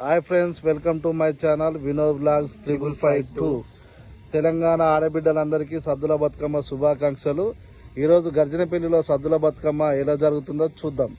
Hi friends, welcome to my channel Vinod blogs 552. Telangana ఆడబిడ్డలందరికీ సద్దుల బతుకమ్మ శుభాకాంక్షలు. ఈరోజు గర్జనపల్లిలో సద్దుల బతుకమ్మ ఎలా జరుగుతుందో చూద్దాం.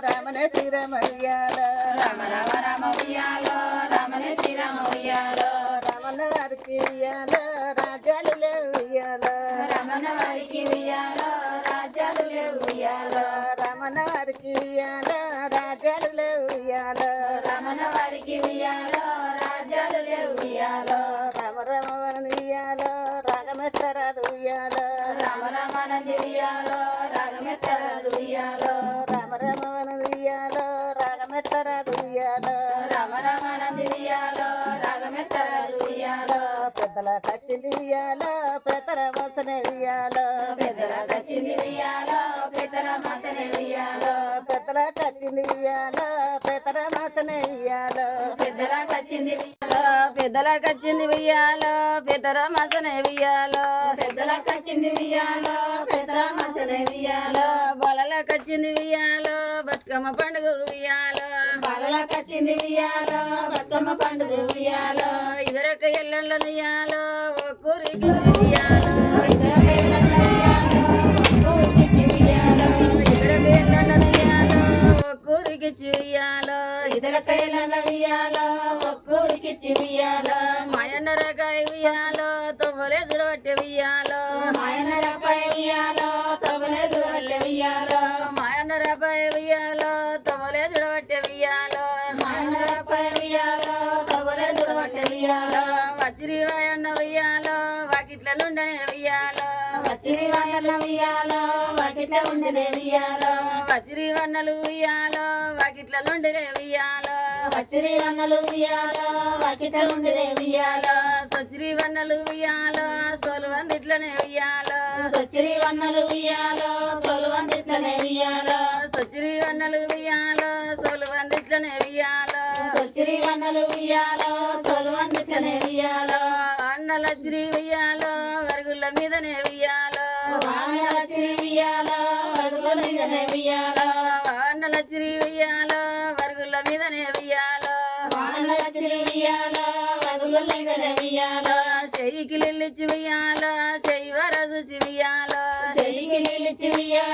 రమణ శ్రీరమ రామ రామ రామ ఉయ్యాలో రమణ శ్రీరమ ఉయ్యాలో రమణ వారికి ఉయ్యాలో రాజ్యాలు లేవు ఉయ్యాలో రమణ వారికి ఉయ్యాలో రాజ్యాలు లేవు ఉయ్యాలో రమణ వారికి ఉయ్యాలో రాజ్యాలు లేవు ఉయ్యాలో రమణ వారికి ఉయ్యాలో రాజ్యాలు లేవు ఉయ్యాలో రమ రమవన ఉయ్యాలో రాగమెత్తరాదు ఉయ్యాలో రమ రమానంది ఉయ్యాలో రాగమెత్తరాదు ఉయ్యాలో రమ రమవన ఉయ్యాలో రాగమెత్తరాదు ఉయ్యాలో రమ రమానంది ఉయ్యాలో రాగమెత్తరాదు ఉయ్యాలో పెద్దల కచ్చింది ఉయ్యాలో పెద్దల మసనే ఉయ్యాలో పెద్దల కచ్చింది ఉయ్యాలో పెద్దల మసనే ఉయ్యాలో పెద్దల కచ్చింది ఉయ్యాలో పెద్దల మసనే ఉయ్యాలో పెద్దల కచ్చింది ఉయ్యాలో పెద్దల కచ్చింది ఉయ్యాలో పెద్దల మసనే ఉయ్యాలో పెద్దల కచ్చింది ఉయ్యాలో పెద్దల మసనే ఉయ్యాలో బలల కచ్చింది ఉయ్యాలో బతుకమ్మ పండుగ ఉయ్యాలో బలల కచ్చింది ఉయ్యాలో బతుకమ్మ పండుగ ఉయ్యాలో ఇదరక ఎల్లెళ్ళ ఉయ్యాలో ఒక్కూరికి ఉయ్యాలో ఇదరక ఎల్లెళ్ళ ఉయ్యాలో ఒక్కూరికి ఉయ్యాలో ఇదరక ఎల్లెళ్ళ ఉయ్యాలో ఒక్కూరికి ఉయ్యాలో ఇదరక ఎల్లెళ్ళ ఉయ్యాలో ఒక్కూరికి ఉయ్యాలో మాయన్నరకాయ ఉయ్యాలో తొవ్వలే జుడబట్టే ఉయ్యాలో మాయన్నరపై ఉయ్యాలో తొవ్వలే జుడబట్టే ఉయ్యాలో మాయన్నరపై ఉయ్యాలో తొవ్వలే జుడబట్టే ఉయ్యాలో మాయన్నరపై ఉయ్యాలో తొవ్వలే జుడబట్టే ఉయ్యాలో వచిరి వాయన్న ఉయ్యాలో వాకిట్ల నుండనే ఉయ్యాలో వచిరి వన్నల ఉయ్యాలో వాకిట్ల ఉండనే ఉయ్యాలో వచిరి వన్నలు ఉయ్యాలో వాకిట్ల నుండనే ఉయ్యాలో వచిరి వన్నలు ఉయ్యాలో వాకిట్ల ఉండనే ఉయ్యాలో సచిరి వన్నలు ఉయ్యాలో సోలు వందిట్లనే ఉయ్యాలో సచిరి వన్నలు ఉయ్యాలో సోలు వందిట్లనే ఉయ్యాలో సచిరి వన్నలు ఉయ్యాలో సోలు వందిట్లనే ఉయ్యాలో సచిరి వన్నలు ఉయ్యాలో సోలు వందిట్లనే ఉయ్యాలో అన్నలచిరి ఉయ్యాలో వరుగుల మీదనే ఉయ్యాలో అన్నలచిరి ఉయ్యాలో వరుగుల మీదనే ఉయ్యాలో అన్నలచిరి ఉయ్యాలో వరుగుల మీదనే ఉయ్యాలో అన్నలచిరి ఉయ్యాలో వరుగుల మీదనే ఉయ్యాలో చెయ్యికి లిల్లిచ్చి ఉయ్యాలో చెయ్యి వరజు ఉయ్యాలో చెయ్యికి లిల్లిచ్చి ఉయ్యాలో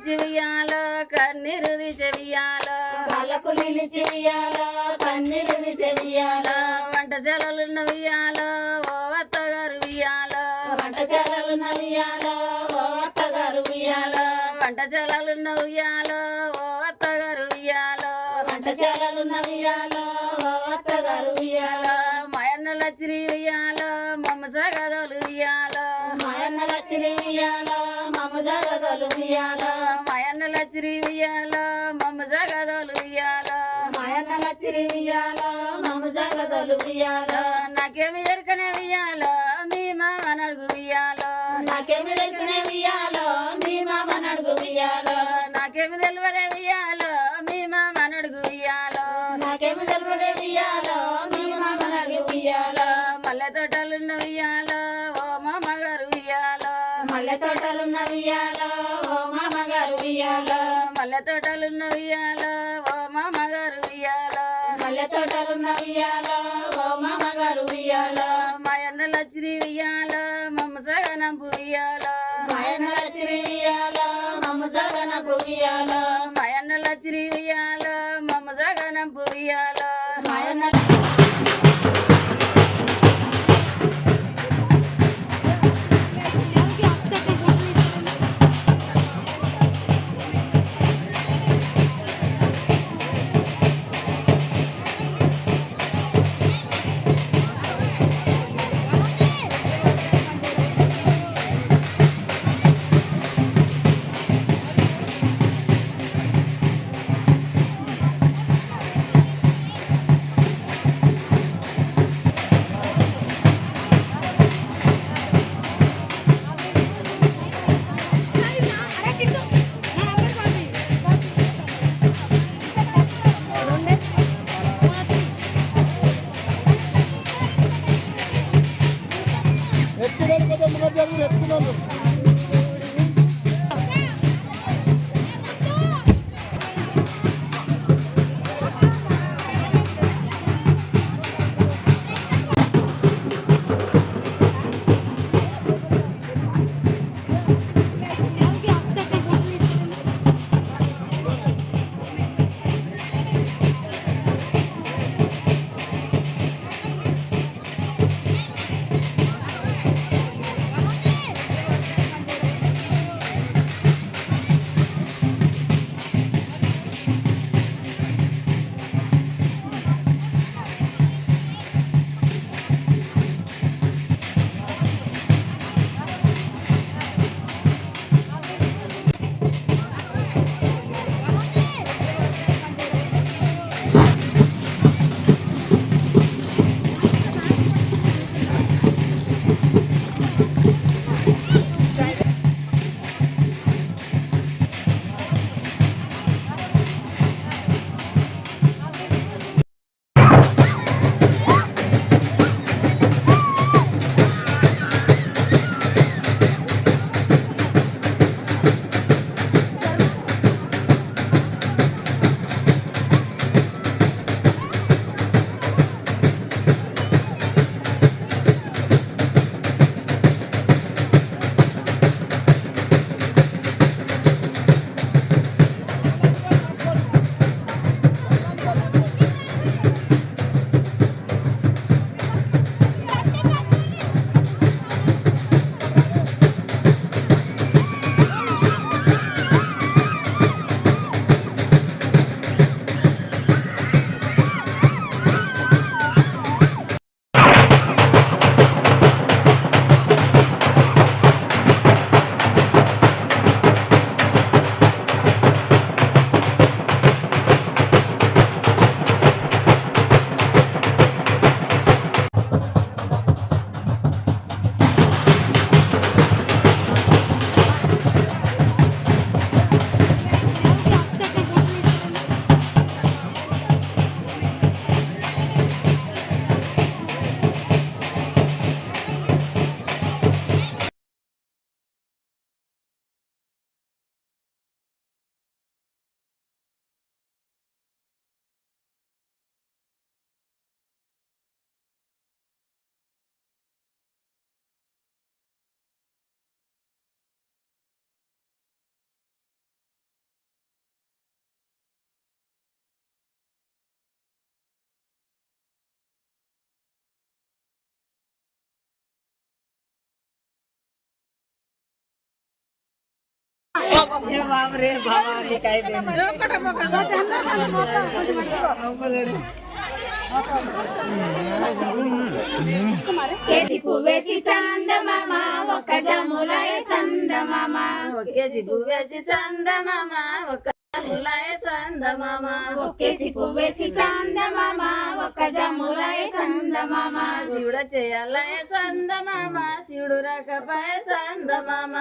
నిలిచి ఉయ్యాలో కన్నీరు దిశ ఉయ్యాలో కళ్ళకు నిలిచి ఉయ్యాలో కన్నీరు దిశ ఉయ్యాలో వంటశాలలున్న ఉయ్యాలో ఓ అత్తగారు ఉయ్యాలో వంటశాలలున్న ఉయ్యాలో ఓ అత్తగారు ఉయ్యాలో వంటశాలలున్న ఉయ్యాలో ఓ అత్తగారు ఉయ్యాలో వంటశాలలున్న ఉయ్యాలో ఓ అత్తగారు ఉయ్యాలో మాయన్న లచ్చిరి ఉయ్యాలో మమ్మ సగదలు ఉయ్యాలో మాయన్న లచ్చిరి ఉయ్యాలో మమ్మ జగదలు ఉయ్యాలో మాయన్న లచ్చిరి ఉయ్యాలో మమ్మ సగదలు ఉయ్యాలో మాయన్న లచ్చిరి ఉయ్యాలో మమ్మ జగదలు ఉయ్యాలో నాకేమి ఎరకనే ఉయ్యాలో మీ మామ నడుగు ఉయ్యాలో నాకేమి దగ్గరే ఉయ్యాలో మీ మామ నడుగు ఉయ్యాలో నాకేమి తెలియదే ఉయ్యాలో మీ మామ నడుగు ఉయ్యాలో నాకేమి తెలియదే ఉయ్యాలో మీ మామ నడుగు ఉయ్యాలో మల్లె తోటలున్న ఉయ్యాలో ఓ మామగారు ఉయ్యాలో మల్లె తోటలున్న ఉయ్యాలో ఓ మామగారు ఉయ్యాలో మల్లె తోటలున్న ఉయ్యాలో ఓ మామగారు ఉయ్యాలో మల్లె తోటలున్న ఉయ్యాలో ఓ మామగారు ఉయ్యాలో మాయన్న లచ్చిరి ఉయ్యాలో మమ్మ సగనంపు ఉయ్యాలో మాయన్న లచ్చిరి ఉయ్యాలో మమ్మ జగనకు ఉయ్యాలో మాయన్న లచ్చిరి ఉయ్యాలో మమ్మ సగనంపు ఉయ్యాలో మాయన్న కేసి పువ్వేసి చందమామ ఒక్క జాములాయ చందమామ ఒక్కేసి పువ్వేసి సందమామ ఒక్క జాములాయ సందమామ ఒక్కేసి పువ్వేసి చందమామ ఒక్క జాములాయ చందమామ శివుడ చేయాలయ సందమామ శివుడు రాకపాయ సందమామ